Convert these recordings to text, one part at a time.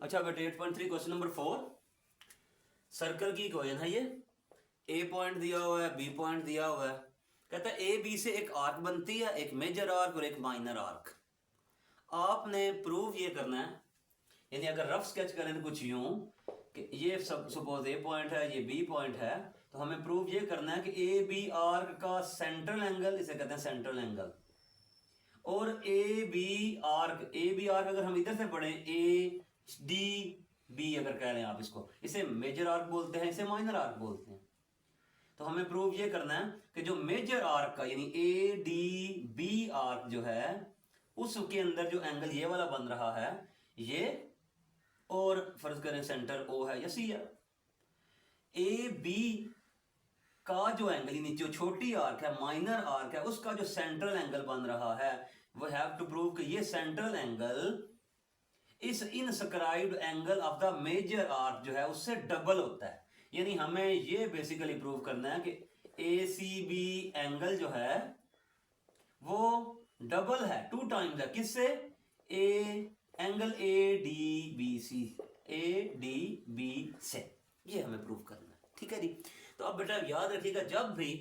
अच्छा बेटे 8.3 question number 4 circle की इक्वेशन है ये। ए पॉइंट दिया हुआ है, बी पॉइंट दिया हुआ है। कहता है ए बी से एक आर्क बनती है, एक मेजर आर्क और एक माइनर आर्क। आपने प्रूव ये करना है, यानी अगर रफ स्केच करें तो कुछ यूं कि ये सब सपोज ए पॉइंट है, ये बी पॉइंट है, तो हमें प्रूव ये करना है कि ए बी आर्क का सेंट्रल एंगल, इसे कहते हैं सेंट्रल एंगल, और ए बी आर्क अगर हम इधर से पढ़ें ए डी बी अगर कह रहे हैं आप इसको, इसे मेजर आर्क बोलते हैं, इसे माइनर आर्क बोलते हैं। तो हमें प्रूव ये करना है कि जो मेजर आर्क का यानी ए डी बी आर्क जो है उसके अंदर जो एंगल ये वाला बन रहा है ये, और फर्ज करें सेंटर ओ है या सी है, ए बी का जो एंगल यानी जो छोटी आर्क है माइनर आर्क है उसका जो सेंट्रल एंगल बन रहा है, वो हैव टू प्रूव कि ये सेंट्रल एंगल इस inscribed angle of the major arc जो है उससे डबल होता है। यानी हमें ये बेसिकली प्रूव करना है कि ए सी बी एंगल जो है वो डबल है, 2 टाइम्स है, किससे? एंगल ए डी बी से। ये हमें प्रूव करना है, ठीक है जी। तो अब बेटा याद रखिएगा, जब भी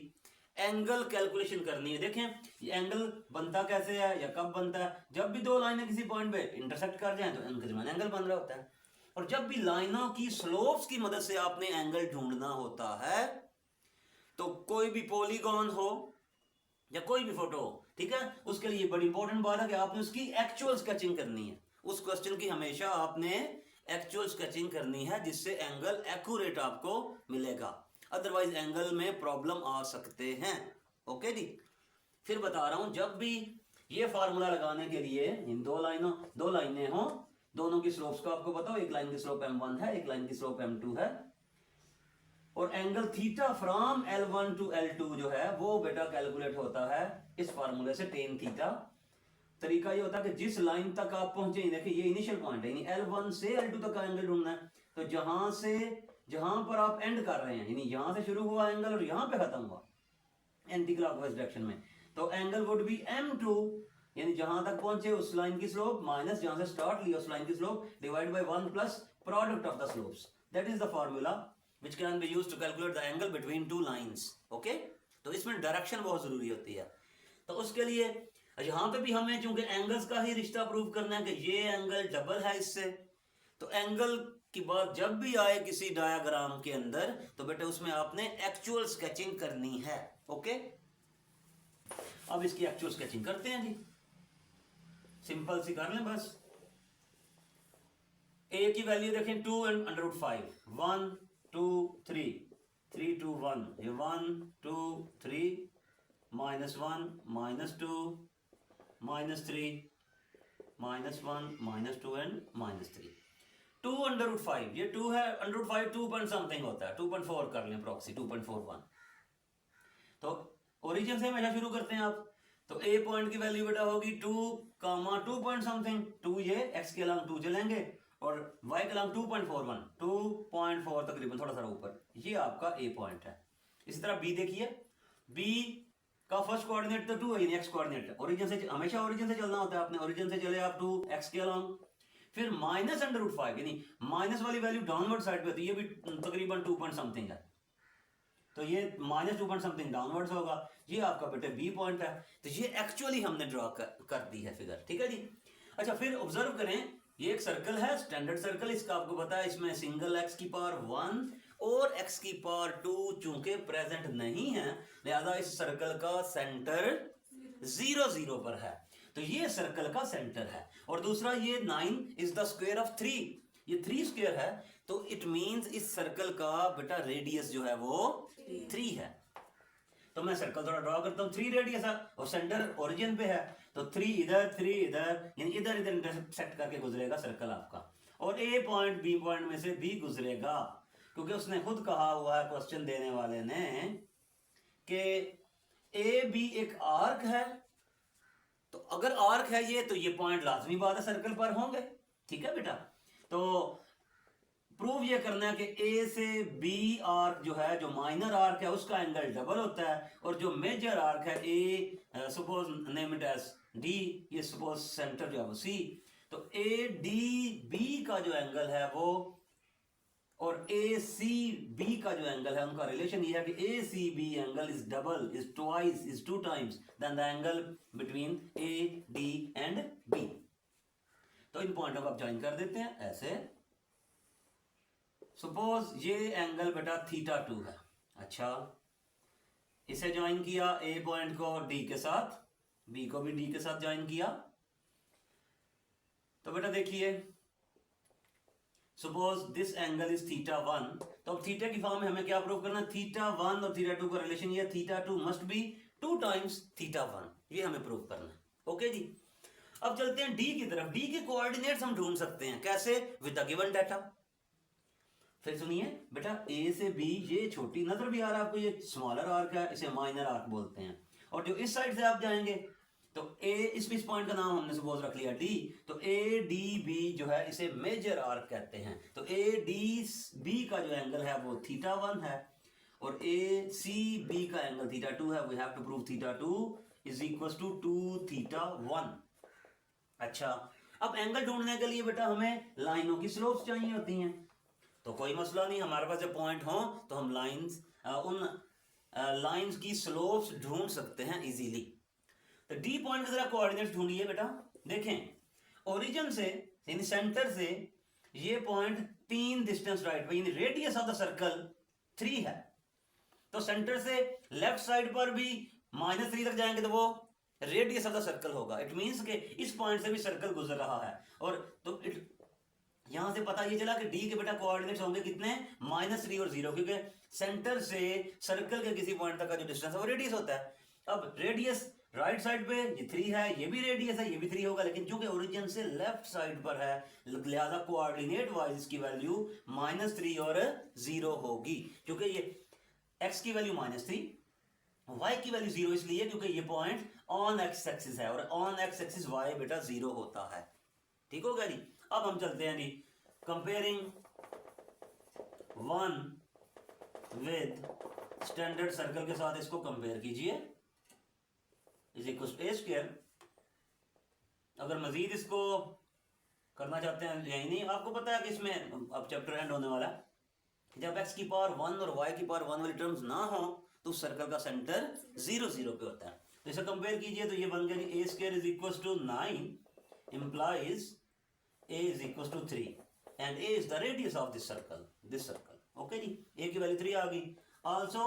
एंगल कैलकुलेशन करनी है, देखें ये एंगल बनता कैसे है या कब बनता है, जब भी दो लाइनें किसी पॉइंट पे इंटरसेक्ट कर जाएं तो एंगल बन रहा होता है। और जब भी लाइनों की स्लोप्स की मदद से आपने एंगल ढूंढना होता है, तो कोई भी पॉलीगॉन हो या कोई भी फोटो हो, ठीक है, उसके लिए बड़ी इंपॉर्टेंट बात है कि आपने उसकी एक्चुअल स्केचिंग करनी है। उस क्वेश्चन की हमेशा आपने एक्चुअल स्केचिंग करनी है, जिससे एंगल एक्यूरेट आपको मिलेगा, अदरवाइज एंगल में प्रॉब्लम आ सकते हैं। ओके जी, फिर बता रहा हूं, जब भी ये फार्मूला लगाने के लिए इन दो लाइनें हो, दोनों की स्लोप्स को आपको बताओ, एक लाइन की स्लोप m1 है, एक लाइन की स्लोप m2 है, और angle theta from L1 to L2 जो है वो बेटा कैलकुलेट होता है इस फार्मूले से, टेन थीटा। तरीका ये होता है कि जिस लाइन तक आप पहुंचे, देखिए ये इनिशियल पॉइंट है, यानी L1 से L2 तक का एंगल ढूंढना है, तो जहां पर आप एंड कर रहे हैं, यानी यहां से शुरू हुआ एंगल और यहां पे खत्म हुआ एंटी क्लॉकवाइज डायरेक्शन में, तो एंगल वुड बी m2, यानी जहां तक पहुंचे उस लाइन की स्लोप माइनस जहां से स्टार्ट लिया उस लाइन की slope divide by 1 plus product of the slopes. That is the formula which can be used to calculate the angle between two lines. Okay? तो इसमें डायरेक्शन बहुत जरूरी होती है। तो उसके लिए यहां पे भी हमें चूंकि एंगल्स का ही रिश्ता प्रूव करना है कि ये एंगल डबल है इससे, तो एंगल की बात जब भी आए किसी डायग्राम के अंदर, तो बेटे उसमें आपने एक्चुअल स्केचिंग करनी है। ओके, अब इसकी एक्चुअल स्केचिंग करते हैं जी, सिंपल सी कर लें बस। ए की वैल्यू देखें 2 and √5, 1 2 3 3 2 1, ये 1 2 3 -1 -2 -3 -1 -2 एंड -3। 2 √5, ये 2 है, √5 2 पॉइंट समथिंग होता है, 2.4 कर लें प्रॉक्सी, 2.41। तो ओरिजिन से हमेशा शुरू करते हैं आप, तो ए पॉइंट की वैल्यू बेटा होगी 2 2 पॉइंट समथिंग, 2 ये एक्स के अलांग 2 चलेंगे और y के अलांग 2.41, 2.4 तकरीबन थोड़ा सा ऊपर, ये आपका ए पॉइंट है। इसी तरह बी देखिए, बी का फर्स्ट कोऑर्डिनेट तो 2 है, यानी एक्स कोऑर्डिनेट है, ओरिजिन से हमेशा ओरिजिन से चलना होता है, आपने ओरिजिन से चले आप 2 एक्स के अलांग, फिर माइनस √5 यानी माइनस वाली वैल्यू डाउनवर्ड साइड पे, तो ये भी तकरीबन 2 पॉइंट समथिंग है, तो ये -2 पॉइंट समथिंग डाउनवर्ड्स होगा, ये आपका बेटे बी पॉइंट है। तो ये एक्चुअली हमने ड्रॉ कर दी है फिगर, ठीक है जी। अच्छा, फिर ऑब्जर्व करें, ये एक सर्कल है, स्टैंडर्ड सर्कल, इसका आपको पता है, इसमें सिंगल x की पावर 1 और x की पावर 2 चूंकि प्रेजेंट नहीं है, लिहाजा इस सर्कल का सेंटर 0 0 पर है, तो ये सर्कल का सेंटर है। और दूसरा, ये 9 इज द स्क्वायर ऑफ 3, ये 3 स्क्वायर है, तो इट मींस इस सर्कल का बेटा रेडियस जो है वो 3 है। तो मैं सर्कल थोड़ा ड्रॉ करता हूं, 3 रेडियस है और सेंटर ओरिजिन पे है, तो 3 इधर 3 इधर, यानी इधर इधर इंटरसेक्ट करके गुजरेगा सर्कल आपका, और ए पॉइंट बी पॉइंट में से भी गुजरेगा, क्योंकि उसने खुद कहा हुआ है क्वेश्चन देने वाले ने कि ए बी एक आर्क है, तो अगर आर्क है ये, तो ये पॉइंट लाजमी बात है सर्कल पर होंगे, ठीक है बेटा। तो प्रूव ये करना है कि ए से बी आर्क जो है, जो माइनर आर्क है उसका एंगल डबल होता है, और जो मेजर आर्क है A, suppose name it as D, ये सपोज सेंटर जो है वो सी, तो ए डी बी का जो एंगल है वो और ए सी बी का जो एंगल है उनका रिलेशन ये है कि A C B angle is double, is twice, is 2 times than the angle between A D and B. तो इन पॉइंटों को आप ज्वाइन कर देते हैं ऐसे। सपोज ये एंगल बेटा θ2 है। अच्छा, इसे ज्वाइन किया ए पॉइंट को डी के साथ, बी को भी डी के साथ ज्वाइन किया। तो बेटा देखिए, सपोज दिस एंगल इज θ1, तो अब थीटा की फॉर्म में हमें क्या प्रूव करना है? θ1 और θ2 का रिलेशन ये θ2 मस्ट बी 2 टाइम्स θ1, ये हमें प्रूव करना है। ओके जी, अब चलते हैं डी की तरफ। डी के कोऑर्डिनेट्स हम ढूंढ सकते हैं कैसे? With the given data. फिर सुनिए बेटा, ए से बी ये छोटी नजर भी आ रहा है आपको, ये स्मॉलर आर्क है, इसे माइनर आर्क बोलते हैं। और जो इस साइड से आप जाएंगे तो ए, इस पॉइंट का नाम हमने सपोज रख लिया डी, तो ए डी बी जो है इसे मेजर आर्क कहते हैं। तो ए डी बी का जो एंगल है वो θ1 है और ए सी बी का एंगल θ2 है। We have to prove θ2 is equal to 2θ1। अच्छा, अब एंगल ढूंढने के लिए बेटा हमें लाइनों की स्लोप्स चाहिए होती हैं। तो कोई मसला नहीं, हमारे पास जब पॉइंट हो तो हम उन लाइंस की स्लोप्स ढूंढ सकते हैं इजीली। तो डी पॉइंट की जरा कोऑर्डिनेट्स ढूंढिए बेटा। देखें, ओरिजिन से यानी सेंटर से ये पॉइंट 3 डिस्टेंस राइट पे, यानी रेडियस ऑफ द सर्कल 3 है। तो सेंटर से लेफ्ट साइड पर भी -3 तक जाएंगे तो वो रेडियस ऑफ द सर्कल होगा। इट मींस के इस पॉइंट से भी सर्कल गुजर रहा है। और तो यहां से पता ये चला कि डी के बेटा कोऑर्डिनेट्स होंगे कितने? -3 और 0, क्योंकि सेंटर से सर्कल के किसी पॉइंट तक का जो डिस्टेंस है वो रेडियस होता है। अब रेडियस राइट साइड पे ये 3 है, ये भी रेडियस है, ये भी 3 होगा, लेकिन चूंकि ओरिजिन से लेफ्ट साइड पर है लिहाजा कोऑर्डिनेट वाइज इसकी वैल्यू -3 और 0 होगी। क्योंकि ये x की वैल्यू -3, y की वैल्यू 0 इसलिए क्योंकि ये पॉइंट ऑन एक्स एक्सिस है और ऑन एक्स एक्सिस y बेटा 0 होता है। ठीक हो गया जी। अब हम चलते हैं जी, कंपेयरिंग 1 विद स्टैंडर्ड सर्कल के साथ इसको कंपेयर कीजिए, is equal to A square. अगर मजीद इसको करना चाहते हैं, यही नहीं, आपको पता है कि इसमें अब चैप्टर एंड होने वाला है। जब x की पावर 1 और y की पावर 1 वाली टर्म्स ना हो तो सर्कल का सेंटर 0 0 पे होता है। तो इसे कंपेयर कीजिए तो ये बन गया कि A square is equal to 9 implies a is equals to 3 and a is the radius of this circle। Okay जी, a की वैल्यू 3 आ गई। Also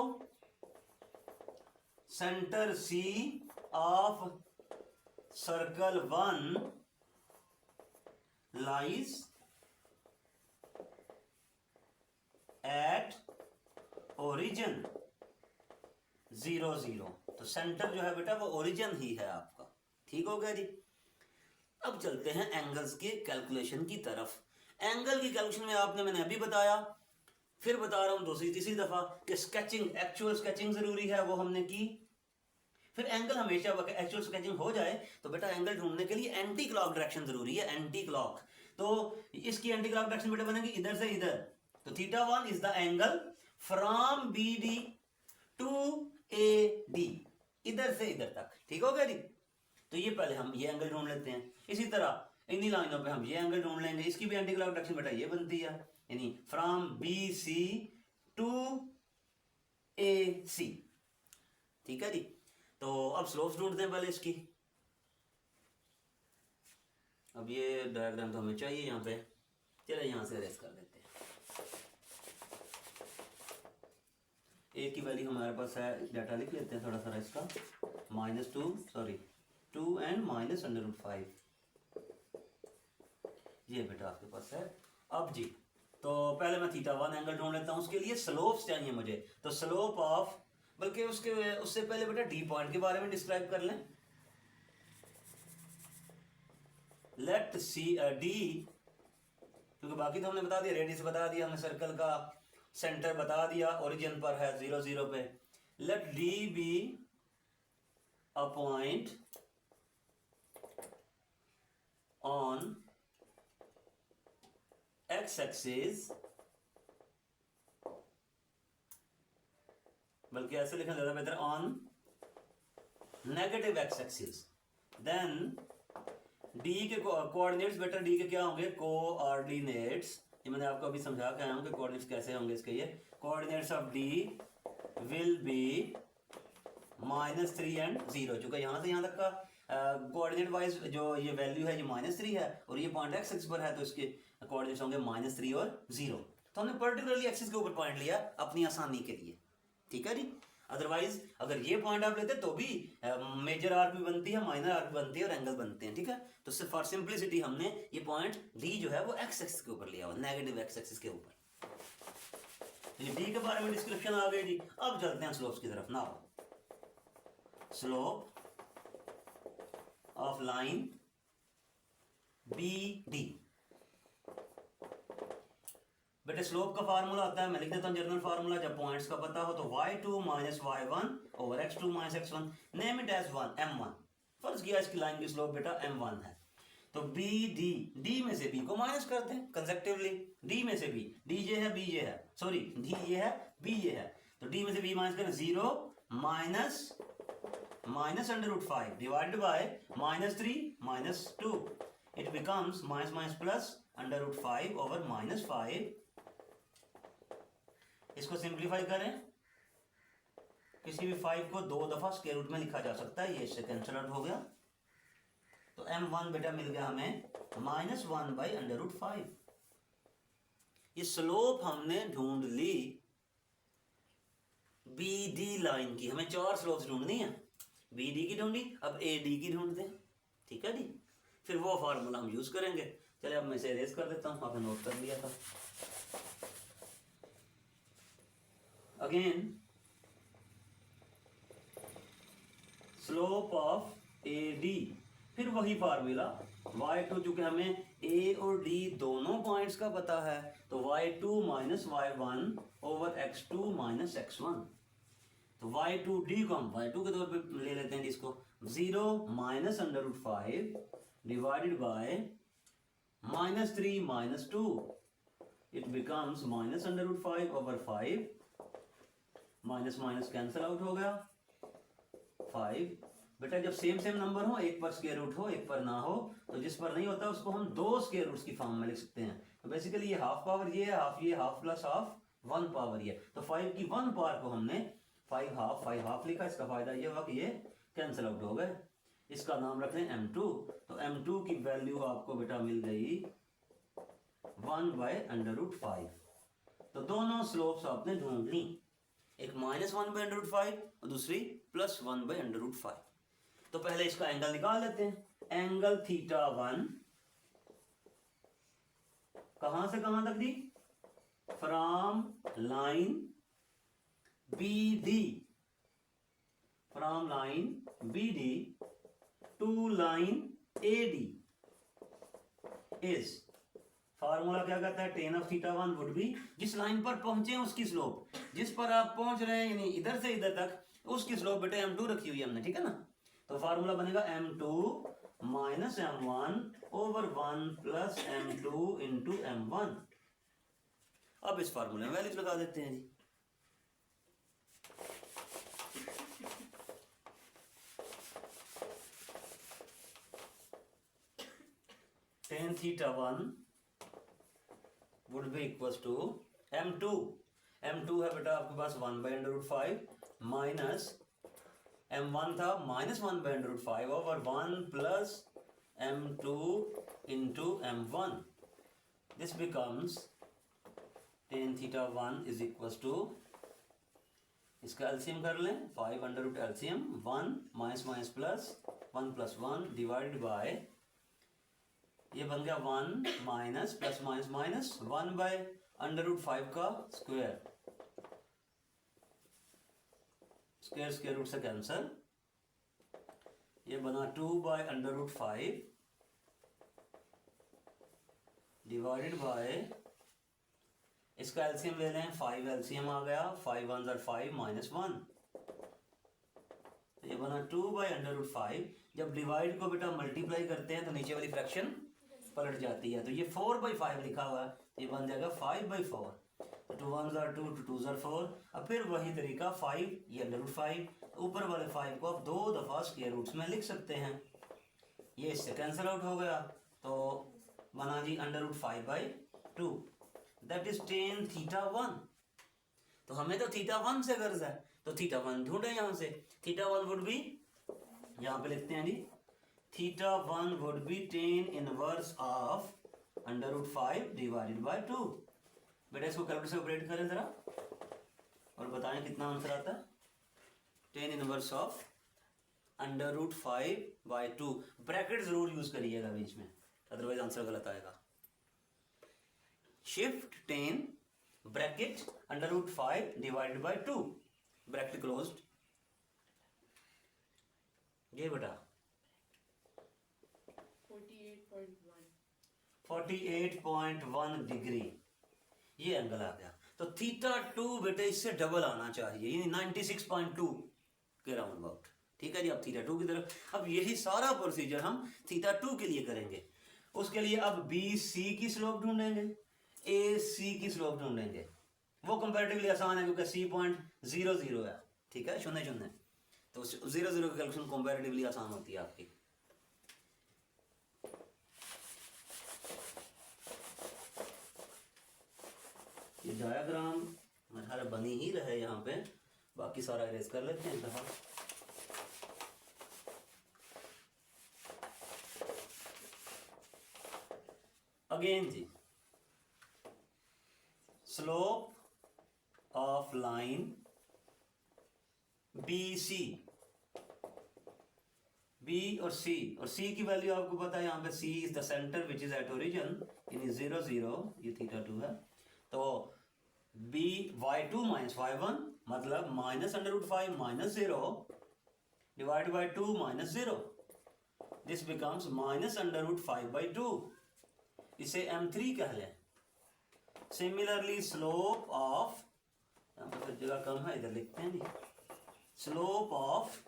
centre C of circle 1 lies at origin 0 0। तो सेंटर जो है बेटा वो ओरिजिन ही है आपका। ठीक हो गया जी। अब चलते हैं एंगल्स के कैलकुलेशन की तरफ। एंगल की कैलकुलेशन में मैंने अभी बताया, फिर बता रहा हूं दूसरी तीसरी दफा कि स्केचिंग, एक्चुअल स्केचिंग जरूरी है, वो हमने की। फिर एंगल हमेशा एक्चुअल स्केचिंग हो जाए तो बेटा एंगल ढूंढने के लिए एंटी क्लॉक डायरेक्शन जरूरी है, एंटी क्लॉक। तो इसकी एंटी क्लॉक डायरेक्शन बेटा बनेगी इधर से इधर। तो θ1 is the angle from BD to AD, इधर से इधर तक। ठीक हो गया जी। तो ये पहले हम ये एंगल ढूंढ लेते हैं। इसी तरह इन्हीं लाइनों पे हम ये एंगल ढूंढ लेंगे, इसकी भी एंटी क्लॉक डायरेक्शन बेटा ये बनती है, यानी फ्रॉम BC टू AC। ठीक है जी। तो अब स्लोप्स ढूंढते हैं पहले इसकी। अब ये डायग्राम तो हमें चाहिए यहाँ पे, चले यहाँ से अरेस्ट कर देते हैं। ए की वैल्यू हमारे पास है, डाटा लिख लेते हैं थोड़ा सा इसका, -2 एंड -√5 ये बेटा आपके पास है। अब जी, तो पहले मैं θ1 एंगल ढूंढ लेता हूँ, उसके लिए स्लोप्स चाहिए मुझे। तो स्लोप ऑफ, बल्कि उससे पहले बेटा डी पॉइंट के बारे में डिस्क्राइब कर लें। लेट सी डी, क्योंकि बाकी तो हमने बता दिया, रेडियस बता दिया हमने, सर्कल का सेंटर बता दिया, ओरिजिन पर है 0 0 पे। Let D be a point on x axis, बल्कि ऐसे लिखना ज्यादा बेहतर, on negative x axis. Then D के कोऑर्डिनेट्स बेटा, डी के क्या होंगे, कोऑर्डिनेट्स, ये मैंने आपको अभी समझा के आया हूँ कि कोऑर्डिनेट्स कैसे होंगे इसके। ये coordinates of D will be -3 and 0, चूंकि यहाँ से यहाँ तक का कोऑर्डिनेट वाइज जो ये वैल्यू है, ये -3 है और ये पॉइंट एक्स एक्सिस पर है, तो इसके कोऑर्डिनेट्स होंगे -3 और 0। तो हमने पर्टिकुलरली एक्सिस के ऊपर पॉइंट लिया अपनी आसानी के लिए, ठीक है जी। अदरवाइज अगर ये पॉइंट आप लेते तो भी मेजर आर्क भी बनती है, माइनर आर्क भी बनती है और एंगल बनते हैं, ठीक है। तो सिर्फ फॉर सिंपलिसिटी हमने ये पॉइंट डी जो है वो एक्स एक्सिस के ऊपर लिया हुआ, नेगेटिव एक्स एक्सिस के ऊपर। ये डी के बारे में डिस्क्रिप्शन आ गई जी। अब चलते हैं स्लोप्स की तरफ। Now slope of line B D, बेटे स्लोप का फार्मूला होता है, मैं लिख देता हूँ जनरल फार्मूला, जब पॉइंट्स का पता हो तो y2 minus y1 over x2 minus x1, name it as 1 m1। फर्ज किया इसकी लाइन की स्लोप बेटा m1 है, तो बी डी, डी में से बी को माइनस करते हैं कंसेक्टिवली, डी में से बी, डी ये है बी ये है, सॉरी डी ये है बी ये है, तो डी में से बी माइनस करें, 0 minus √5 divided by -3 -2, it becomes minus minus plus √5 over -5। इसको सिंप्लीफाई करें, किसी भी 5 को 2 दफा स्क्वायर रूट में लिखा जा सकता है, ये इससे कैंसिल आउट हो गया, तो m1 बेटा मिल गया हमें -1/√5। ये स्लोप हमने ढूंढ ली BD लाइन की, हमें 4 स्लोप्स ढूंढनी है, BD की ढूंढी, अब AD की ढूंढते हैं, ठीक है जी। फिर वो फार्मूला हम यूज करेंगे। चलिए अब मैं इसे इरेज कर देता हूँ, आपने नोट कर लिया था। अगेन स्लोप ऑफ AD, फिर वही फार्मूला y2, चूंकि हमें A और D दोनों पॉइंट्स का पता है, तो y2 minus y1 over x2 minus x1, तो y2D को हम y2 के तौर पे ले लेते हैं जिसको, 0 minus √5 divided by -3 -2, it becomes minus √5 over 5, minus minus cancel out हो गया 5। बेटा जब सेम सेम नंबर हो, एक पर स्क्वायर रूट हो एक पर ना हो, तो जिस पर नहीं होता उसको हम 2 स्क्वायर रूट्स की फॉर्म में लिख सकते हैं। तो बेसिकली ये हाफ पावर ये है, हाफ ये, हाफ प्लस हाफ 1 पावर ये, तो 5 की 1 पावर को हमने 5 हाफ लिखा। इसका फायदा ये हुआ कि ये कैंसिल आउट हो गए। इसका नाम रख लें m2, तो m2 की वैल्यू आपको बेटा मिल गई 1/√5। तो दोनों स्लोप्स आपने ढूंढ ली, एक -1/√5 और दूसरी +1/√5। तो पहले इसका एंगल निकाल लेते हैं। एंगल θ1 कहां से कहां तक दी, from line BD, from line BD to line AD is, formula क्या कहता है, tan of θ1 वुड बी, जिस लाइन पर पहुंचे उसकी स्लोप, जिस पर आप पहुंच रहे हैं यानी इधर से इधर तक, उसकी स्लोप बेटे m2 रखी हुई है हमने, ठीक है ना। तो फार्मूला बनेगा m2 minus m1 over 1 plus m2 into m1। अब इस फार्मूले में वैल्यूज लगा देते हैं जी। tan θ1 would be equals to m2 है बेटा आपके पास 1/√5 माइनस m1 था -1/√5 over 1 plus m2 into m1। This becomes tan θ1 is equals to, इसका एलसीएम कर लें, 5 LCM 1 minus minus plus 1 plus 1 divided by, ये बन गया 1 माइनस प्लस माइनस माइनस 1/√5 का स्क्वायर, स्क्वायर रूट से कैंसल, ये बना 2/√5 डिवाइडेड बाय, इसका एलसीएम ले लें, 5 एलसीएम आ गया, 5 1 = 5 माइनस 1, तो ये बना 2/√5। जब डिवाइड को बेटा मल्टीप्लाई करते हैं तो नीचे वाली फ्रैक्शन पलट जाती है, तो ये 4/5 लिखा हुआ है, ये बन जाएगा 5/4, तो 2 1 = 2 2 = 4। अब फिर वही तरीका 5 ये √5, ऊपर वाले 5 को आप 2 दफा स्क्वायर रूट्स में लिख सकते हैं, ये इससे कैंसिल आउट हो गया, तो बना जी √5/2, दैट इज tan θ1। तो हमें तो θ1 से गर्ज है, तो θ1 ढूंढे यहाँ से। θ1 वुड बी, यहाँ पे लिखते हैं जी, θ1 would be tan inverse of √5/2। बेटा इसको कैलकुलेटर से ऑपरेट करें जरा और बताएं कितना आंसर आता है। tan इनवर्स ऑफ √5/2, ब्रैकेट जरूर यूज करिएगा बीच में, अदरवाइज आंसर गलत आएगा। Shift tan bracket √5/2, bracket closed. ये बेटा 48.1 डिग्री ये एंगल आ गया। तो θ2 बेटे इससे डबल आना चाहिए, यानी 96.2 के राउंड अबाउट। ठीक है जी, अब θ2 की तरफ। अब यही सारा प्रोसीजर हम θ2 के लिए करेंगे। उसके लिए अब BC की स्लोप ढूंढेंगे, AC की स्लोप ढूंढेंगे। वो कंपैरेटिवली आसान है क्योंकि C.00 है। ठीक है, 0 तो 0 की कैलकुलेशन कंपैरेटिवली आसान होती है आपकी। ये डायग्राम हमारा बनी ही रहे यहाँ पे, बाकी सारा इरेज कर लेते हैं दफा। अगेन जी, slope of line BC, B और C की वैल्यू आपको पता है, यहाँ पे C is the centre which is at origin in 0 ये θ2 है। तो y2 - y1 मतलब -√5 - 0 divided by 2 - 0, दिस बिकम्स -√5/2, इसे M3 कह लें। सिमिलरली स्लोप ऑफ, यहाँ पर फिर जगह कम है, इधर लिखते हैं जी, slope of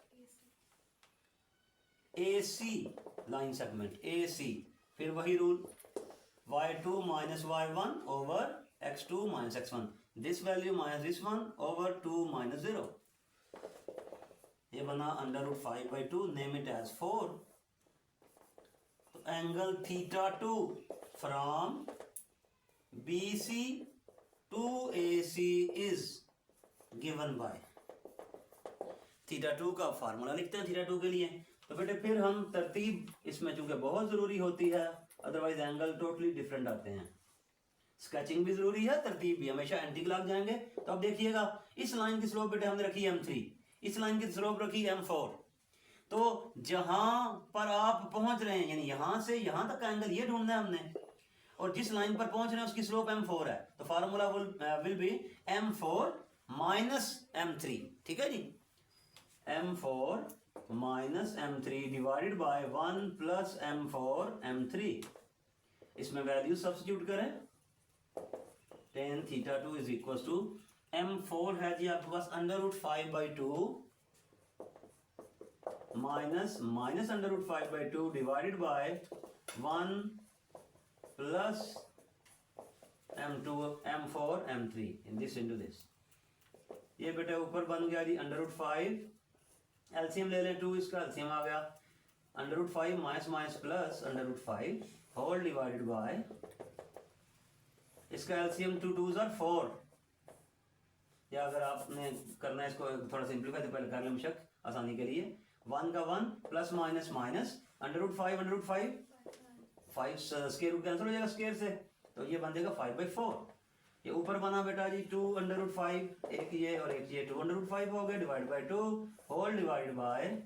AC line segment AC, फिर वही rule, y2 - y1 over x2 - x1, this value minus this one over 2 - 0, ये बना √5/2, नेम इट एज 4। तो angle θ2 from BC to AC is given by, θ2 का फार्मूला लिखते हैं θ2 के लिए। तो बेटे फिर हम तरतीब इसमें चूंकि बहुत जरूरी होती है, अदरवाइज एंगल टोटली डिफरेंट आते हैं। स्केचिंग भी जरूरी है, तरतीब भी, हमेशा एंटी क्लॉक जाएंगे। तो अब देखिएगा, इस लाइन की स्लोप बेटे हमने रखी M3, इस लाइन की स्लोप रखी M4। तो जहां पर आप पहुंच रहे हैं, यानी यहां से यहां तक का एंगल ये ढूंढना है हमने, और जिस लाइन पर पहुंच रहे हैं उसकी स्लोप M4 है। तो formula will be M4 - M3। ठीक है जी, M4 - M3 divided by 1 + M4 M3। इसमें वैल्यू सब्स्टिट्यूट करें, tan θ2 is equal to M4 है जी आपके पास √5/2 minus √5/2 divided by 1 + M4 M3 in this into this. ये बेटा ऊपर बन गया जी √5, एलसीएम ले लें 2, इसका एलसीएम आ गया √5 minus plus √5 whole divided by, इसका एलसीएम 2 2s are 4, या अगर आपने करना है इसको थोड़ा सिंप्लीफाई तो पहले कर लें बेशक आसानी के लिए। 1 का 1 plus minus minus √5 5 square root cancel हो जाएगा स्क्वायर से, तो ये बन जाएगा 5/4। ये ऊपर बना बेटा जी 2 √5, एक ये और एक ये 2 √5 हो गया, divide by 2 whole divide by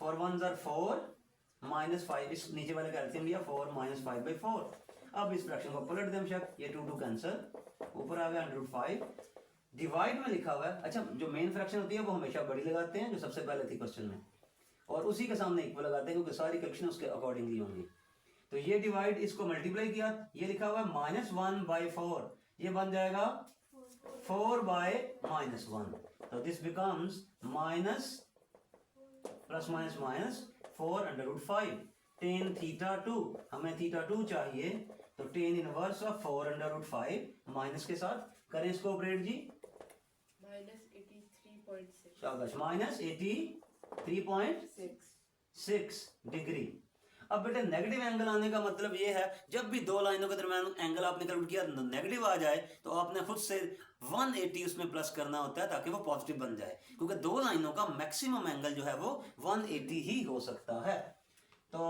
4 1s are 4 -5, इस नीचे वाले का एलसीएम लिया 4 - 5/4। अब इस फ्रैक्शन को पलट दें बेशक, ये 2 2 कैंसिल, ऊपर आ गया √5, डिवाइड में लिखा हुआ है। अच्छा, जो मेन फ्रैक्शन होती है वो हमेशा बड़ी लगाते हैं, जो सबसे पहले थी क्वेश्चन में, और उसी के सामने इक्वल लगाते हैं क्योंकि सारी कैलकुलेशन उसके अकॉर्डिंगली होंगी। तो ये डिवाइड, इसको मल्टीप्लाई किया, ये लिखा हुआ है -1/4, ये बन जाएगा 4/-1, तो this becomes minus plus minus minus 4√5 tan θ2, हमें θ2 चाहिए, तो tan इनवर्स ऑफ 4√5 माइनस के साथ करें इसको ऑपरेट जी, -83.6, शाबाश, -83.6 डिग्री। अब बेटे नेगेटिव एंगल आने का मतलब ये है, जब भी दो लाइनों के दरमियान एंगल आपने कैलकुलेट किया नेगेटिव आ जाए तो आपने खुद से 180 उसमें प्लस करना होता है ताकि वो पॉजिटिव बन जाए, क्योंकि दो लाइनों का मैक्सिमम एंगल जो है वो 180 ही हो सकता है। तो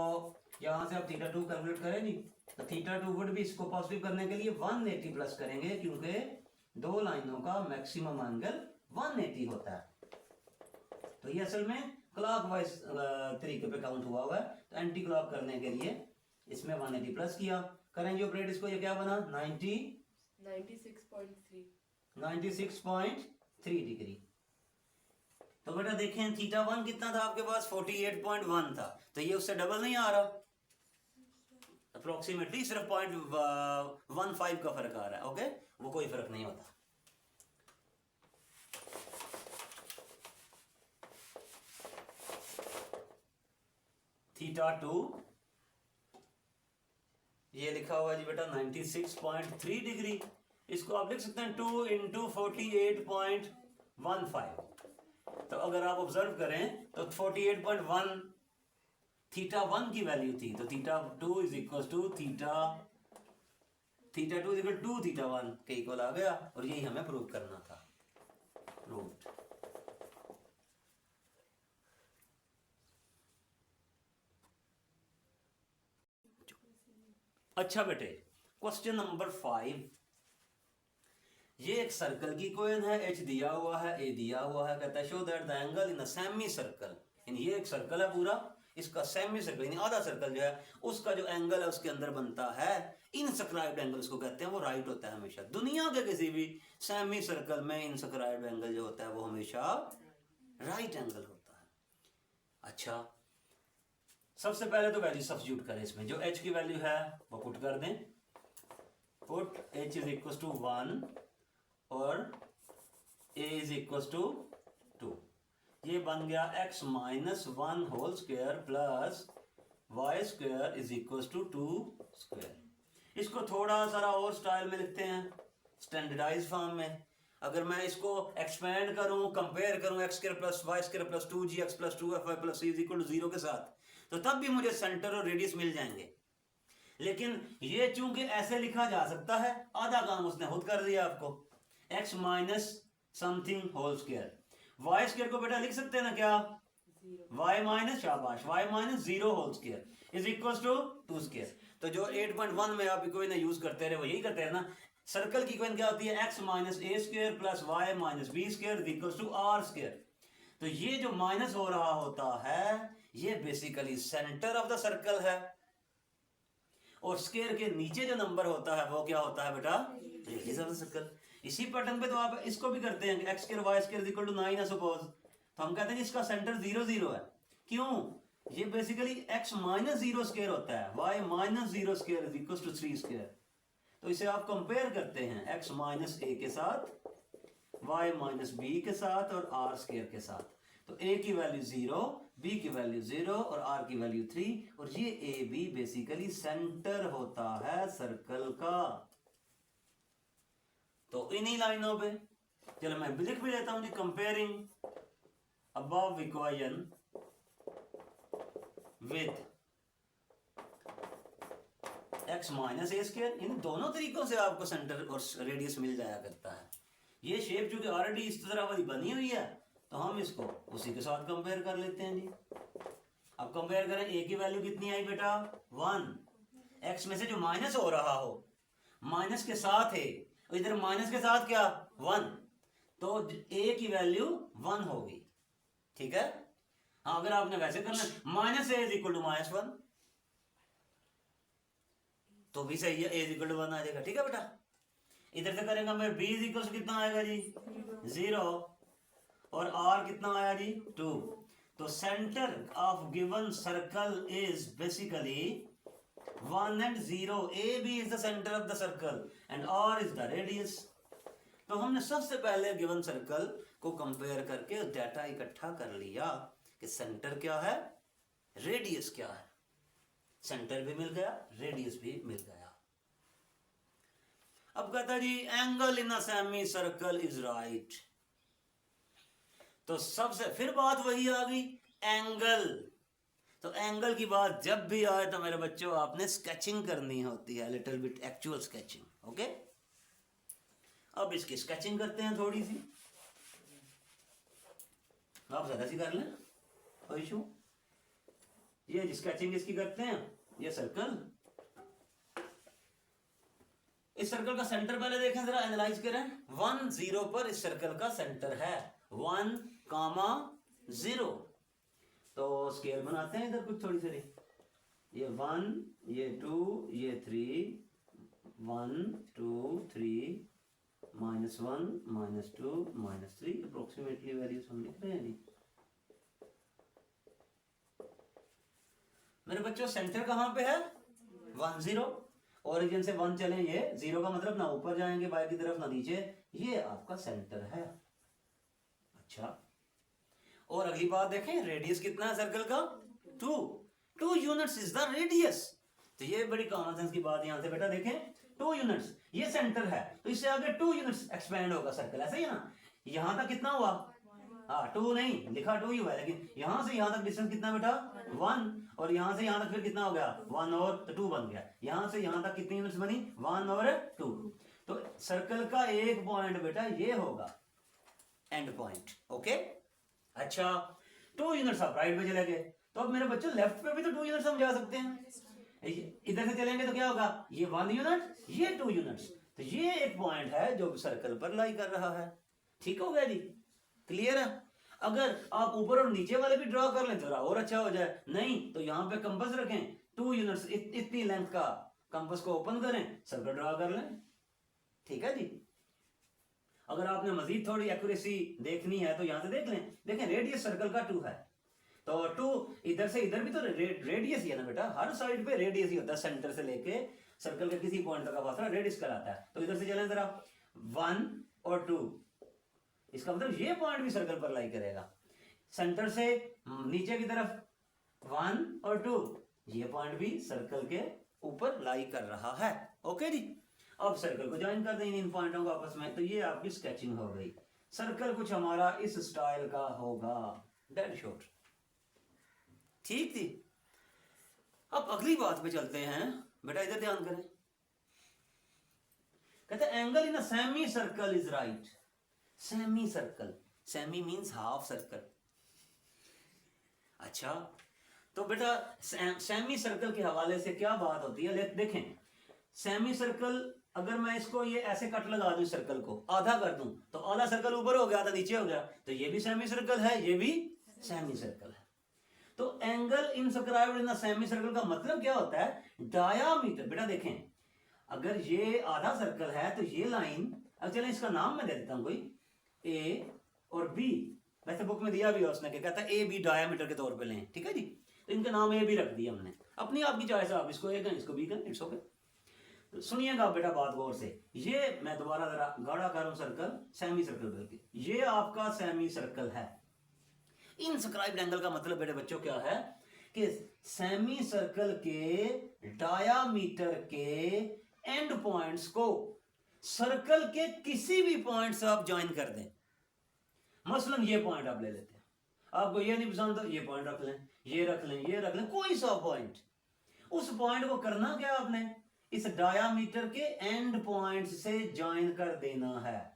यहाँ से आप थीटा 2 कैलकुलेट करें जी, तो थीटा 2 वुड भी इसको पॉजिटिव करने के लिए 180 प्लस करेंगे, क्योंकि दो लाइनों का मैक्सिमम एंगल 180 होता है। तो ये असल में क्लॉकवाइज तरीके पे काउंट हुआ है, तो एंटी क्लॉक करने के लिए इसमें 180 प्लस किया। करेंगे ऑपरेट इसको, ये क्या बना 96.3 डिग्री। तो बेटा देखें थीटा 1 कितना था आपके पास 48.1 था, तो ये उससे डबल नहीं आ रहा, अप्रोक्सीमेटली सिर्फ 0.15 का फर्क आ रहा है। ओके, वो कोई फर्क नहीं होता। थीटा 2 ये लिखा हुआ है जी बेटा 96.3 डिग्री, इसको आप लिख सकते हैं 2 इंटू 48.15। तो अगर आप ऑब्जर्व करें तो 48.1 थीटा 1 की वैल्यू थी, तो theta 2 is equal to theta 2 is equal to theta 1 के इक्वल आ गया, और यही हमें प्रूव करना था। प्रूव्ड। अच्छा बेटे, क्वेश्चन नंबर 5, ये एक सर्कल की कोइन है, एच दिया हुआ है, ए दिया हुआ है, कहता है show that the angle in a semi circle, ये एक सर्कल है पूरा, इसका सेमी सर्कल यानी आधा सर्कल जो है उसका जो एंगल है उसके अंदर बनता है इनसक्राइब्ड एंगल, उसको कहते हैं, वो राइट होता है हमेशा। दुनिया के किसी भी सेमी सर्कल में इनसक्राइब्ड एंगल जो होता है वो हमेशा राइट एंगल होता है। अच्छा, सबसे पहले तो वैल्यू सब्स्टिट्यूट करें इसमें, जो h की वैल्यू है वो पुट कर दें, put h is equal to 1 और a इज इक्वल टू 2, ये बन गया x minus 1 whole square plus y square is equal to 2 square. इसको थोड़ा सारा और स्टाइल में लिखते हैं, स्टैंडर्डाइज फॉर्म में। अगर मैं इसको एक्सपेंड करूं, कंपेयर करूं x square plus y square plus 2gx plus 2fy plus c is equal to 0 के साथ, तो तब भी मुझे सेंटर और रेडियस मिल जाएंगे। लेकिन ये चूंकि ऐसे लिखा जा सकता है, आधा काम उसने खुद कर दिया आपको, x minus something whole square, y square को बेटा लिख सकते हैं ना क्या, y माइनस, शाबाश, y minus 0 whole square is equal to 2 square. तो जो 8.1 में आप इक्वेशन यूज करते रहे वो यही करते हैं ना। सर्कल की इक्वेशन क्या होती है, x minus A square plus y minus b square is equal to r square. तो ये जो माइनस हो रहा होता है ये basically centre of the circle है, और स्क्वायर के नीचे जो नंबर होता है वो क्या होता है बेटा, रेडियस ऑफ द सर्कल। इसी पैटर्न पे तो आप इसको भी करते हैं, x square y square equal to 9 है सपोज, तो हम कहते हैं इसका सेंटर 0 0 है। क्यों, ये बेसिकली x माइनस 0 स्क्वायर होता है, y minus 0 square is equal to 3 square. तो इसे आप कंपेयर करते हैं x माइनस a के साथ, y माइनस b के साथ और r स्क्वायर के साथ। तो a की वैल्यू 0, b की वैल्यू 0 और r की वैल्यू 3, और ये a b बेसिकली सेंटर होता है सर्कल का। तो इन्हीं लाइनों पे चलो मैं लिख भी लेता हूं, comparing above equation with x minus A square, इन दोनों तरीकों से आपको सेंटर और रेडियस मिल जाया करता है। ये शेप जो कि ऑलरेडी इस तरह वाली बनी हुई है, तो हम इसको उसी के साथ कंपेयर कर लेते हैं जी। अब कंपेयर करें, a की वैल्यू कितनी आई बेटा 1, x में से जो माइनस हो रहा हो माइनस के साथ है, इधर माइनस के साथ क्या 1, तो a की वैल्यू 1 होगी, ठीक है। हाँ, अगर आपने वैसे करना minus a is equal to minus 1 तो भी सही है, ए इज इक्वल टू 1 आ जाएगा, ठीक है बेटा। इधर से करेंगे मैं b इज इक्वल टू कितना आएगा जी 0 और r कितना आया जी 2। तो centre of given circle is basically 1 and 0, AB is the center of the circle and R is the radius। तो हमने सबसे पहले गिवन सर्कल को कंपेयर करके डाटा इकट्ठा कर लिया कि सेंटर क्या है, रेडियस क्या है। सेंटर भी मिल गया, रेडियस भी मिल गया। अब कहता जी angle in a semi circle is right. तो सबसे फिर बात वही आ गई, एंगल तो एंगल की बात जब भी आए तो मेरे बच्चों आपने स्केचिंग करनी होती है, little bit actual sketching. Okay, अब इसकी स्केचिंग करते हैं थोड़ी सी, आप ज्यादा सी कर लें, कोई इशू। ये स्केचिंग इसकी करते हैं, ये सर्कल, इस सर्कल का सेंटर पहले देखें जरा, एनालाइज करें। 1 0 पर इस सर्कल का सेंटर है, 1 0। तो स्केल बनाते हैं इधर कुछ थोड़ी सी, ये 1, ये 2, ये 3, 1 2 3 -1 -2 -3, अप्रोक्सीमेटली वैल्यूज हम लिख रहे हैं जी। मेरे बच्चों सेंटर कहां पे है? 1 0। ओरिजिन से 1 चले, ये 0 का मतलब ना ऊपर जाएंगे बाई की तरफ ना नीचे, ये आपका सेंटर है। अच्छा, और अगली बात देखें, रेडियस कितना है सर्कल का? 2 यूनिट्स इज द रेडियस। तो ये बड़ी कॉमन सेंस की बात यहां से बेटा देखें, 2 यूनिट्स, ये सेंटर है तो इससे आगे 2 यूनिट्स एक्सपेंड होगा सर्कल, ऐसा ही है ना। यहां तक कितना हुआ? 2 नहीं लिखा, 2 ही हुआ है, लेकिन यहां से यहां तक डिस्टेंस कितना बेटा? 1। और यहां से यहां तक फिर कितना हो गया? 1 और तो 2 बन गया। यहां से यहां तक कितनी यूनिट्स बनी? 1 और 2। तो सर्कल का एक पॉइंट बेटा ये होगा एंड पॉइंट। ओके, अच्छा 2 यूनिट्स आप राइट पे चले गए, तो अब मेरे बच्चों लेफ्ट पे भी तो 2 यूनिट्स हम जा सकते हैं। इधर से चलेंगे तो क्या होगा? ये 1 यूनिट, ये 2 यूनिट्स, तो ये एक पॉइंट है जो सर्कल पर लाई कर रहा है। ठीक हो गया जी, क्लियर है। अगर आप ऊपर और नीचे वाले भी ड्रॉ कर लें तो और अच्छा हो जाए, नहीं तो यहां पे कंपास रखें, 2 यूनिट्स इतनी लेंथ का कंपास को ओपन करें, सर्कल ड्रॉ कर लें। ठीक है जी। अगर आपने मजीद थोड़ी एक्यूरेसी देखनी है तो यहां से देख लें, देखें रेडियस सर्कल का 2 है, तो 2 इधर से इधर भी तो रेडियस ही है ना बेटा, हर साइड पे रेडियस ही होता है, सेंटर से लेके सर्कल के किसी पॉइंट तक का फासला रेडियस कहलाता है। तो इधर से चलें जरा, 1 और 2, इसका मतलब ये पॉइंट भी सर्कल पर लाई करेगा। सेंटर से नीचे की तरफ 1 और 2, ये पॉइंट भी सर्कल के ऊपर लाई कर रहा है। ओके जी, अब सर्कल को ज्वाइन कर देंगे इन पॉइंटों को आपस में, तो ये आपकी स्केचिंग हो गई। सर्कल कुछ हमारा इस स्टाइल का होगा, डेड शॉर्ट। ठीक थी। अब अगली बात पे चलते हैं बेटा, इधर ध्यान करें। कहते हैं angle in a semi circle is right. Semi circle, semi means half circle. अच्छा, तो बेटा सेमी सर्कल के हवाले से क्या बात होती है, देखें सेमी सर्कल, अगर मैं इसको ये ऐसे कट लगा दूं, सर्कल को आधा कर दूं, तो आधा सर्कल ऊपर हो गया, आधा नीचे हो गया, तो ये भी सेमी सर्कल है, ये भी सेमी सर्कल है। तो angle inscribed in the semi circle का मतलब क्या होता है? डायामीटर। बेटा देखें, अगर ये आधा सर्कल है तो ये लाइन, अब चलें इसका नाम मैं दे देता हूं कोई, ए और बी, वैसे बुक में दिया भी है उसने, क्या कहता है ए बी डायामीटर के तौर पे लें। ठीक है जी, तो इनका नाम ए बी रख दिया हमने, अपनी आपकी चॉइस है, आप इसको ए करें इसको बी करें, इट्स ओके। तो सुनिएगा बेटा बात गौर से, ये मैं दोबारा जरा गाढ़ा कर रहा हूं सर्कल, सेमी सर्कल करके, ये आपका सेमी सर्कल है। इनस्क्राइब्ड एंगल का मतलब बेटे बच्चों क्या है कि सेमी सर्कल के डायामीटर के एंड पॉइंट्स को सर्कल के किसी भी पॉइंट से आप ज्वाइन कर दें। मसलन ये पॉइंट आप ले लेते हैं, आपको ये नहीं पसंद तो ये पॉइंट रख लें, ये रख लें, ये रख लें, कोई सा पॉइंट, उस पॉइंट को करना क्या आपने, इस डायामीटर के एंड पॉइंट से ज्वाइन कर देना है।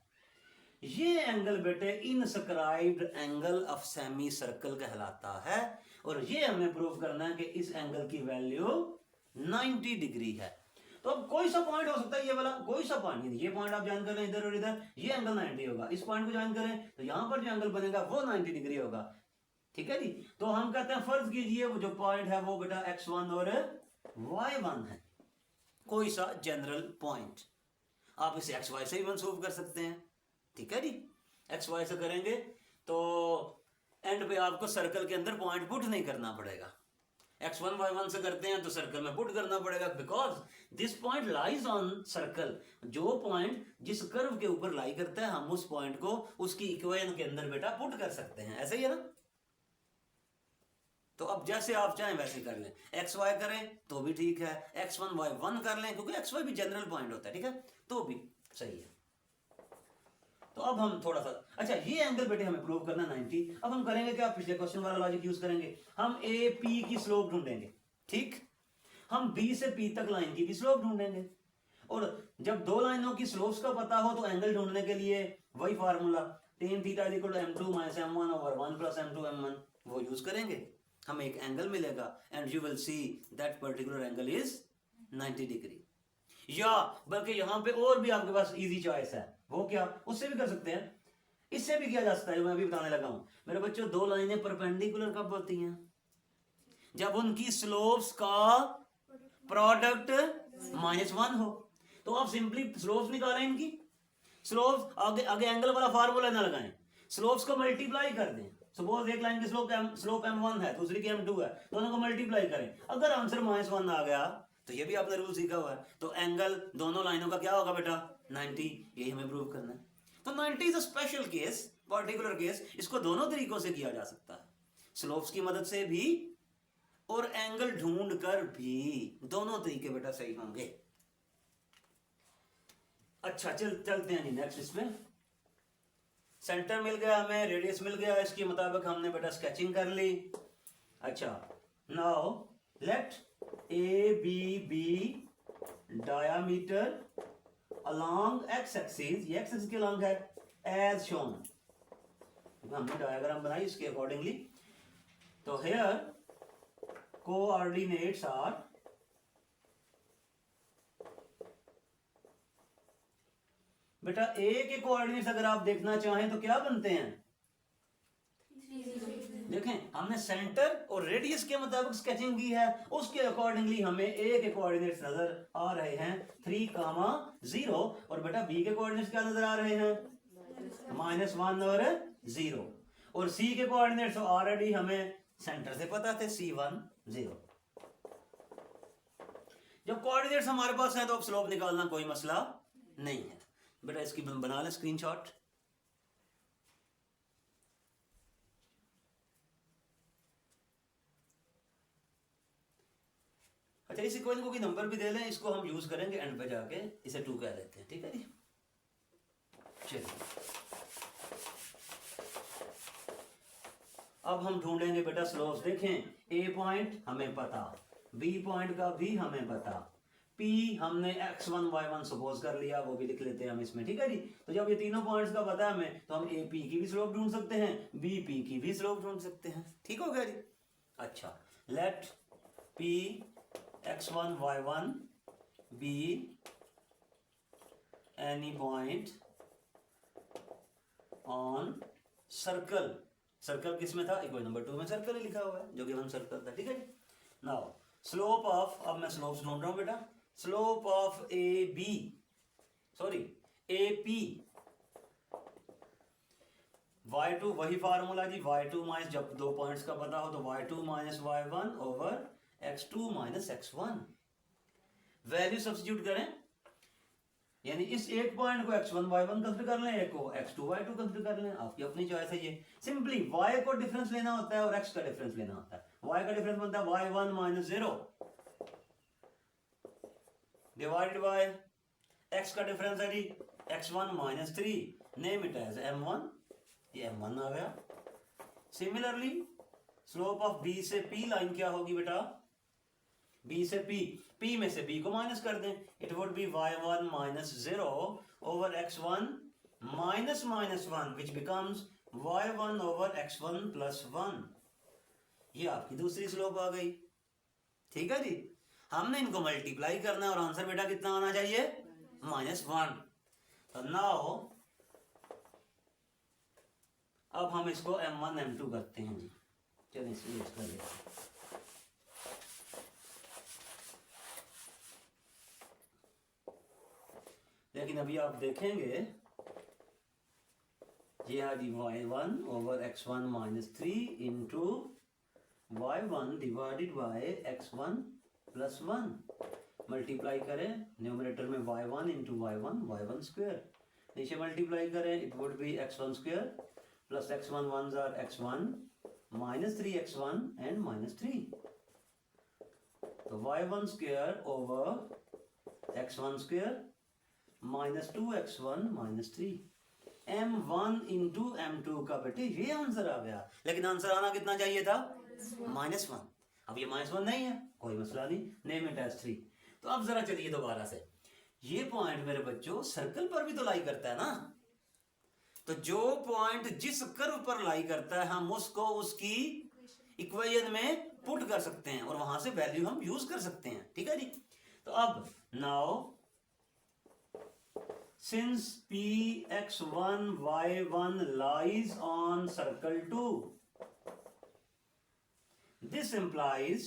ये एंगल बेटे inscribed angle of semi circle कहलाता है, और ये हमें प्रूव करना है कि इस एंगल की वैल्यू 90 डिग्री है। तो अब कोई सा पॉइंट हो सकता है, ये वाला कोई सा पॉइंट, ये पॉइंट आप ज्वाइन कर लें इधर और इधर, ये एंगल 90 होगा, इस पॉइंट को ज्वाइन करें तो यहां पर जो एंगल बनेगा वो 90 डिग्री होगा। ठीक है जी, तो हम कहते हैं फर्ज कीजिए वो जो पॉइंट है वो बेटा x1 और y1 है, कोई सा जनरल पॉइंट, आप इसे xy से ही मंसूब कर सकते हैं। ठीक है जी, xy से करेंगे तो एंड पे आपको सर्कल के अंदर पॉइंट पुट नहीं करना पड़ेगा, x1 y1 से करते हैं तो सर्कल में पुट करना पड़ेगा, because this point lies on circle. जो पॉइंट जिस कर्व के ऊपर लाई करता है हम उस पॉइंट को उसकी इक्वेशन के अंदर बेटा पुट कर सकते हैं, ऐसे ही है ना। तो अब जैसे आप चाहें वैसे कर लें, एक्स वाई करें तो भी ठीक है, x1 y1 कर लें क्योंकि xy भी जनरल पॉइंट होता है, ठीक है, तो भी सही है। तो अब हम थोड़ा सा, अच्छा ये एंगल बेटे हमें प्रूव करना 90। अब हम करेंगे क्या, पिछले क्वेश्चन वाला लॉजिक यूज करेंगे, हम ए पी की स्लोप ढूंढेंगे, ठीक। हम बी से पी तक लाइन की भी स्लोप ढूंढेंगे, और जब दो लाइनों की स्लोप्स का पता हो तो एंगल ढूंढने के लिए वही formula tan theta equal to m2 minus m1 over 1 plus m2 m1 वो यूज करेंगे, हमें एक एंगल मिलेगा and you will see that particular angle is 90 degree. या बल्कि यहां पे और भी आपके पास इजी चॉइस है, वो क्या, उससे भी कर सकते हैं, इससे भी किया जा सकता है, मैं अभी बताने लगा हूं। मेरे बच्चों दो लाइनें परपेंडिकुलर कब होती हैं, जब उनकी स्लोप्स का प्रोडक्ट -1 हो। तो आप सिंपली स्लोप्स निकालें इनकी, स्लोप्स आगे आगे एंगल वाला फार्मूला ना लगाएं, स्लोप्स को मल्टीप्लाई कर दें। सपोज एक लाइन की स्लोप m1 है, दूसरी की m2 है, दोनों को मल्टीप्लाई करें, अगर आंसर -1 आ गया तो ये भी आपने रूल सीखा हुआ है, तो एंगल दोनों लाइनों का क्या होगा बेटा 90, यही हमें प्रूव करना है। तो 90 is a special case, particular case, इसको दोनों तरीकों से किया जा सकता है, स्लोप्स की मदद से भी और एंगल ढूंढ कर भी, दोनों तरीके बेटा सही होंगे। अच्छा चलते हैं जी नेक्स्ट, इसमें सेंटर मिल गया हमें, रेडियस मिल गया, इसके मुताबिक हमने बेटा स्केचिंग कर ली। अच्छा now let A B be diameter along x axis, ये एक्स एक्सिस के अलोंग है एज शोन, हमने डायग्राम बनाई इसके अकॉर्डिंगली। तो हियर कोऑर्डिनेट्स आर बेटा ए के कोऑर्डिनेट्स अगर आप देखना चाहें तो क्या बनते हैं, देखें हमने सेंटर और रेडियस के मुताबिक स्केचिंग की है, उसके अकॉर्डिंगली हमें ए के कोऑर्डिनेट्स नजर आ रहे हैं 3,0, और बेटा बी के कोऑर्डिनेट्स क्या नजर आ रहे हैं -1 और 0, और सी के कोऑर्डिनेट्स ऑलरेडी हमें सेंटर से पता थे C1 0। जब कोऑर्डिनेट्स हमारे पास हैं तो अब स्लोप निकालना कोई मसला नहीं है बेटा, इसकी बना लें स्क्रीनशॉट। अच्छा इस इक्वेशन को कोई नंबर भी दे लें, इसको हम यूज करेंगे एंड पे जाके, इसे 2 कह देते हैं, ठीक है जी। चलिए अब हम ढूंढेंगे बेटा स्लोप्स, देखें ए पॉइंट हमें पता, बी पॉइंट का भी हमें पता, P हमने x1 y1 सपोज कर लिया, वो भी लिख लेते हैं हम इसमें, ठीक है जी। तो जब ये तीनों पॉइंट्स का पता है हमें, तो हम AP की भी स्लोप ढूंढ सकते हैं, BP की भी स्लोप ढूंढ सकते हैं, ठीक हो गया जी। अच्छा लेट P x1 y1 be any point on circle, circle किस में था, इक्वेशन नंबर 2 में सर्कल ही लिखा हुआ है, जो कि हम सर्कल था, ठीक है जी। नाउ स्लोप ऑफ, अब मैं स्लोप्स ढूंढ रहा हूं बेटा, स्लोप ऑफ AP y2 वही फार्मूला जी, y2 माइनस, जब दो पॉइंट्स का पता हो तो y2 minus y1 over x2 minus x1, value substitute करें, यानी इस एक पॉइंट को x1 y1 कंसीडर कर लें, एक को x2 y2 कंसीडर कर लें, आपकी अपनी चॉइस है। ये सिंपली y को डिफरेंस लेना होता है और x का डिफरेंस लेना होता है, y का डिफरेंस बनता है y1 minus 0 divided by x का डिफरेंस है जी x1 minus 3, name it as m1, ये m1 आ गया। सिमिलरली स्लोप ऑफ b से p लाइन क्या होगी बेटा, b से p में से b को माइनस कर दें, it would be y1 minus 0 over x1 minus -1 which becomes y1 over x1 plus 1, ये आपकी दूसरी स्लोप आ गई, ठीक है जी। हमने इनको मल्टीप्लाई करना है और आंसर बेटा कितना आना चाहिए -1। तो नाउ अब हम इसको m1 m2 करते हैं जी, चलिए इसलिए इसका देखते हैं। लेकिन अभी आप देखेंगे ये आ जी y1 over x1 minus 3 into y1 divided by x1 plus 1, multiply करें न्यूमरेटर में y1 इंटू y1 स्क्वायर, नीचे मल्टीप्लाई करें it would be x1 square plus x1 1 jar x1 minus 3x1 and -3, तो y1 square over x1 square minus 2x1 minus 3, m1 into m2 का बेटे ये answer आ गया, लेकिन आंसर आना कितना चाहिए था? -1। अब ये -1 नहीं है, कोई मसला नहीं, नेम इट एज 3। तो अब जरा चलिए दोबारा से, ये पॉइंट मेरे बच्चों सर्कल पर भी तो लाई करता है ना, तो जो पॉइंट जिस कर्व पर लाई करता है हम उसको उसकी इक्वेशन में पुट कर सकते हैं और वहां से वैल्यू हम यूज कर सकते हैं, ठीक है जी। तो अब now since px1 y1 lies on circle 2, this implies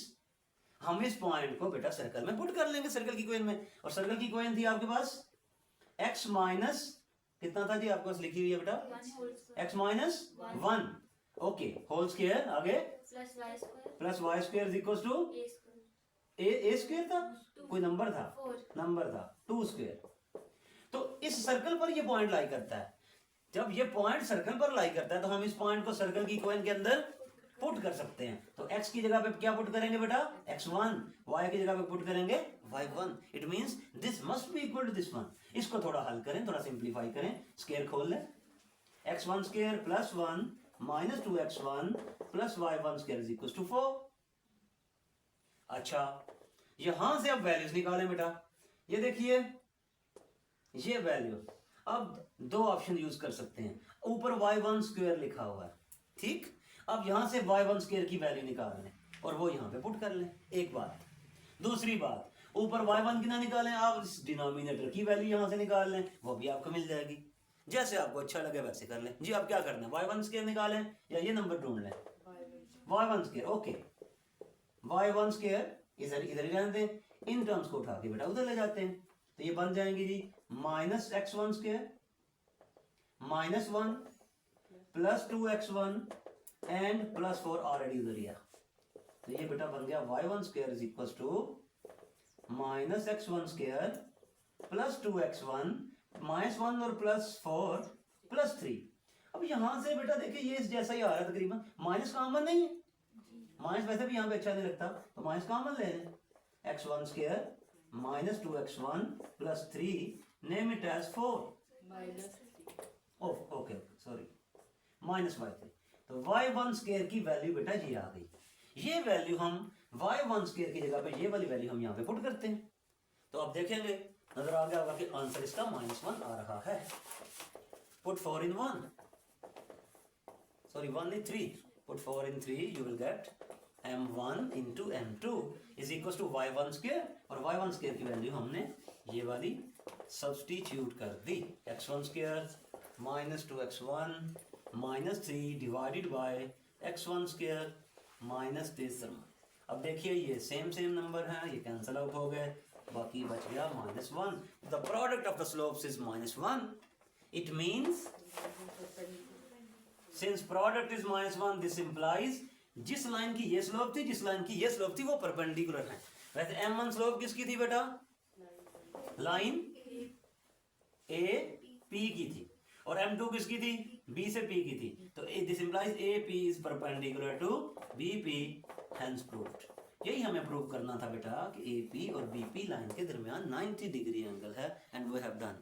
हम इस पॉइंट को बेटा सर्कल में पुट कर लेंगे, सर्कल की इक्वेशन में। और सर्कल की इक्वेशन थी आपके पास x माइनस कितना था जी आपके पास लिखी हुई है बेटा? x minus 1, okay, whole square, आगे plus y square equals to A square था, कोई नंबर था 2 स्क्वायर। तो इस सर्कल पर ये पॉइंट लाई करता है। जब ये पॉइंट सर्कल पर लाई करता है तो हम इस पॉइंट को सर्कल की इक्वेशन के अंदर पुट कर सकते हैं। तो x की जगह पे क्या पुट करेंगे बेटा? x1, y की जगह पे पुट करेंगे y1। It means this must be equal to this one. इसको थोड़ा हल करें, थोड़ा सिंप्लीफाई करें, स्क्वायर खोल लें। x1 square plus 1 minus 2x1 plus y1 square is equal to 4। अच्छा, यहां से अब वैल्यूज निकालें बेटा। ये देखिए ये वैल्यू, अब दो ऑप्शन यूज कर सकते हैं। ऊपर y1 स्क्वायर लिखा हुआ है, ठीक। अब यहां से y1 स्क्वायर की वैल्यू निकाल लें और वो यहां पे पुट कर लें, एक बात। दूसरी बात, ऊपर y1 की ना निकालें, आप इस डिनोमिनेटर की वैल्यू यहां से निकाल लें, वो भी आपको मिल जाएगी। जैसे आपको अच्छा लगे वैसे कर लें जी। आप क्या करना है, y1 स्क्वायर निकालें या ये नंबर ढूंढ लें, y1 square, okay. y1 square इधर ही रहने दें, इन टर्म्स को उठा के बेटा उधर ले जाते हैं, तो ये बन जाएंगे जी minus x1 square minus 1 plus 2x1 and plus 4 already उधर ही है। तो ये बेटा बन गया y1 square is equal to minus x1 square plus 2x1 minus 1 और प्लस 4 प्लस 3। अब यहां से बेटा देखिए ये इस जैसा ही आ रहा है तकरीबन, माइनस कॉमन नहीं है, माइनस वैसे भी यहाँ पे अच्छा नहीं लगता, तो माइनस कॉमन ले लें। x1 square minus 2x1 plus 3, name it as 4 okay sorry minus y3। तो y1 स्क्वायर की वैल्यू बेटा ये आ गई। ये वैल्यू हम y1 स्क्वायर की जगह पे ये वाली वैल्यू हम यहाँ पे पुट करते हैं, तो आप देखेंगे नजर आ गया होगा कि आंसर इसका -1 आ रहा है। Put 4 in 1, sorry 1 in 3, put 4 in 3, you will get m1 into m2 is equals to y1 square, और y1 स्क्वायर की वैल्यू हमने ये वाली सब्स्टिट्यूट कर दी, x1 square minus 2x1 minus 3 divided by x1 square minus this. अब देखिए ये same number है, ये कैंसिल आउट हो गए, बाकी बच गया -1। The product of the slopes is -1। It means since product is -1 this implies जिस लाइन की ये स्लोप थी, जिस लाइन की ये स्लोप थी, वो परपेंडिकुलर है। वैसे m1 स्लोप किसकी थी बेटा? लाइन ए पी की थी, और m2 किसकी थी? b से p की थी। तो this implies AP is perpendicular to BP, hence proved. यही हमें प्रूव करना था बेटा कि AP और BP लाइन के दरमियान 90 डिग्री एंगल है, एंड वी हैव डन।